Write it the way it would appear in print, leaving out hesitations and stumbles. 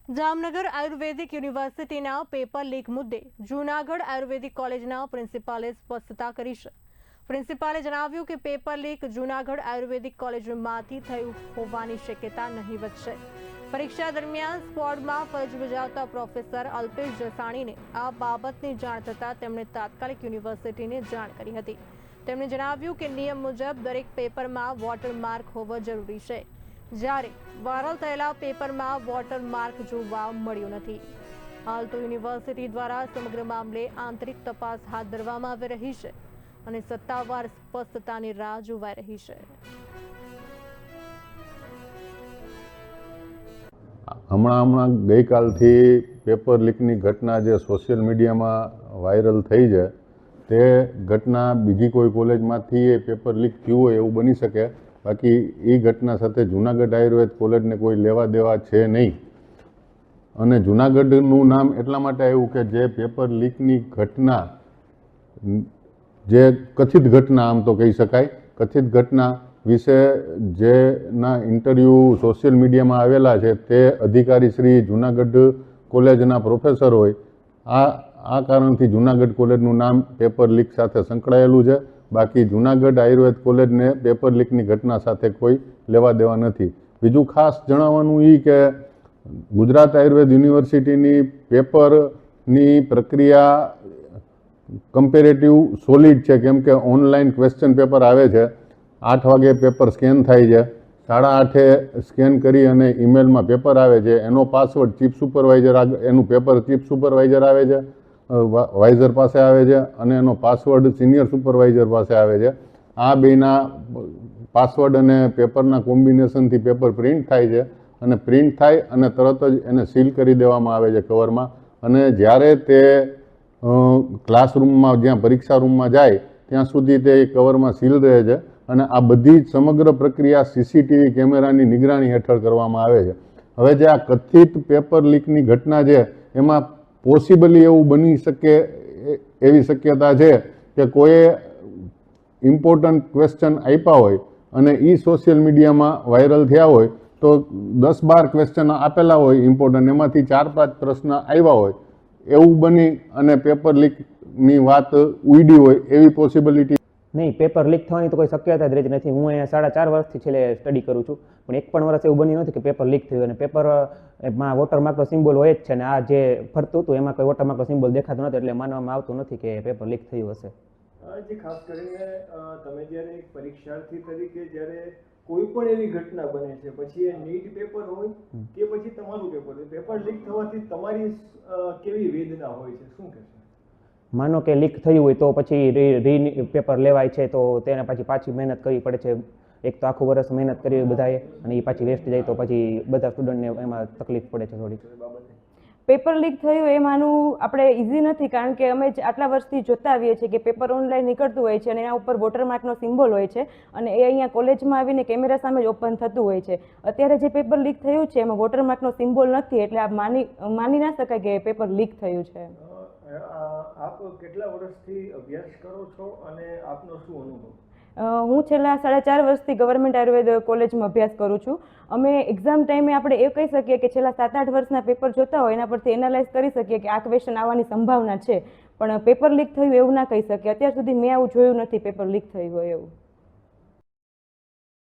જામનગર આયુર્વેદિક યુનિવર્સિટીના paper leak મુદ્દે જૂનાગઢ આયુર્વેદિક કોલેજના પ્રિન્સિપાલે સ્પષ્ટતા કરી છે. પ્રિન્સિપાલે જણાવ્યું કે પેપર લીક જૂનાગઢ આયુર્વેદિક કોલેજમાંથી થયું હોવાની શક્યતા નહીવત છે. પરીક્ષા દરમિયાન સ્ક્વોડમાં ફરજ બજાવતા પ્રોફેસર અલ્પેશ જસાણીને આ બાબતની જાણ થતાં તેમણે તાત્કાલિક યુનિવર્સિટીને જાણ કરી હતી. તેમણે જણાવ્યું કે નિયમ મુજબ દરેક પેપરમાં વોટરમાર્ક હોવો જરૂરી છે, જ્યારે વાયરલ થયેલા પેપરમાં વોટરમાર્ક જોવા મળ્યું નથી. હાલ તો યુનિવર્સિટી દ્વારા સમગ્ર મામલે આંતરિક તપાસ હાથ ધરવામાં આવી રહી છે અને સત્તાવાર સ્પષ્ટતાની રાહ જોવાઈ રહી છે. હમણાં ગઈકાલથી પેપર લીકની ઘટના જે સોશિયલ મીડિયામાં વાયરલ થઈ છે, તે ઘટના બીજી કોઈ કોલેજમાંથી એ પેપર લીક થયું હોય એવું બની શકે. બાકી એ ઘટના સાથે જૂનાગઢ આયુર્વેદ કોલેજને કોઈ લેવા દેવા છે નહીં. અને જૂનાગઢનું નામ એટલા માટે આવ્યું કે જે પેપર લીકની ઘટના, જે કથિત ઘટના આમ તો કહી શકાય, કથિત ઘટના વિશે જેના ઇન્ટરવ્યૂ સોશિયલ મીડિયામાં આવેલા છે તે અધિકારી શ્રી જૂનાગઢ કોલેજના પ્રોફેસર હોય. આ કારણથી જૂનાગઢ કોલેજનું નામ પેપર લીક સાથે સંકળાયેલું છે. બાકી જૂનાગઢ આયુર્વેદ કોલેજને પેપર લીકની ઘટના સાથે કોઈ લેવા દેવા નથી. બીજું ખાસ જણાવવાનું એ કે ગુજરાત આયુર્વેદ યુનિવર્સિટીની પેપરની પ્રક્રિયા કમ્પેરેટિવ સોલિડ છે, કેમ કે ઓનલાઈન ક્વેશ્ચન પેપર આવે છે. 8 વાગે પેપર સ્કેન થાય છે, 8:30 સ્કેન કરી અને ઈમેલમાં પેપર આવે છે. એનો પાસવર્ડ ચીફ સુપરવાઇઝર, એનું પેપર ચીફ સુપરવાઇઝર આવે છે, વાઇઝર પાસે આવે છે, અને એનો પાસવર્ડ સિનિયર સુપરવાઇઝર પાસે આવે છે. આ બેના પાસવર્ડ અને પેપરના કોમ્બિનેશનથી પેપર પ્રિન્ટ થાય છે, અને પ્રિન્ટ થાય અને તરત જ એને સીલ કરી દેવામાં આવે છે કવરમાં. અને જ્યારે તે ક્લાસરૂમમાં, જ્યાં પરીક્ષા રૂમમાં જાય ત્યાં સુધી તે કવરમાં સીલ રહે છે. અને આ બધી જ સમગ્ર પ્રક્રિયા સીસીટીવી કેમેરાની નિગરાણી હેઠળ કરવામાં આવે છે. હવે જે આ કથિત પેપર લીકની ઘટના છે, એમાં પોસિબલી એવું બની શકે એવી શક્યતા છે કે કોઈએ ઇમ્પોર્ટન્ટ ક્વેશ્ચન આપ્યા હોય અને એ સોશિયલ મીડિયામાં વાયરલ થયા હોય, તો 10-12 ક્વેશ્ચન આપેલા હોય ઇમ્પોર્ટન્ટ, એમાંથી 4-5 પ્રશ્ન આવ્યા હોય, એવું બની અને પેપર લીકની વાત ઉડી હોય એવી પોસિબિલિટી નહીં. પેપર લીક થવાની તો કોઈ શક્યતા જ રહેતી નથી. હું અહીંયા 4.5 વર્ષથી છેલ્લે સ્ટડી કરું છું, પણ એક પણ વર્ષ એવું બન્યું નથી કે પેપર લીક થયું. અને પેપરમાં વોટરમાર્કનો સિમ્બોલ હોય જ છે, અને આ જે ફરતું હતું એમાં કોઈ વોટરમાર્કનો સિમ્બોલ દેખાતો નથી, એટલે માનવામાં આવતું નથી કે પેપર લીક થયું હશે. જે ખાસ કરીને તમે જ્યારે એક પરીક્ષાર્થી તરીકે જ્યારે કોઈ પણ એવી ઘટના બને છે, પછી એ નીટ પેપર હોય કે પછી તમારું પેપર હોય, પેપર લીક થવાથી તમારી કેવી વેદના હોય છે, શું કહેશો? માનો કે લીક થયું હોય તો પછી પેપર લેવાય છે, તો તેને પાછી મહેનત કરવી પડે છે. એક તો આખું વર્ષ મહેનત કરી બધાએ, અને એ પાછી વેસ્ટ જાય તો પછી બધા સ્ટુડન્ટને એમાં તકલીફ પડે છે થોડી. પેપર લીક થયું એ માનવું આપણે ઇઝી નથી, કારણ કે અમે આટલા વર્ષથી જોતા આવીએ છીએ કે પેપર ઓનલાઈન નીકળતું હોય છે અને એના ઉપર વોટરમાર્કનો સિમ્બોલ હોય છે, અને એ અહીંયા કોલેજમાં આવીને કેમેરા સામે જ ઓપન થતું હોય છે. અત્યારે જે પેપર લીક થયું છે એમાં વોટરમાર્કનો સિમ્બોલ નથી, એટલે આ માની ના શકાય કે પેપર લીક થયું છે. આપ કેટલા વર્ષથી અભ્યાસ કરો છો અને આપનો શું અનુભવ? હું છેલ્લા 4.5 વર્ષથી ગવર્મેન્ટ આયુર્વેદ કોલેજમાં અભ્યાસ કરું છું. અમે એક્ઝામ ટાઈમે આપણે એ કહી શકીએ કે છેલ્લા 7-8 વર્ષના પેપર જોતા હોય એના પરથી એનાલાઇઝ કરી શકીએ કે આ ક્વેશ્ચન આવવાની સંભાવના છે, પણ પેપર લીક થયું એવું ના કહી શકીએ. અત્યાર સુધી મેં આવું જોયું નથી પેપર લીક થયું હોય એવું.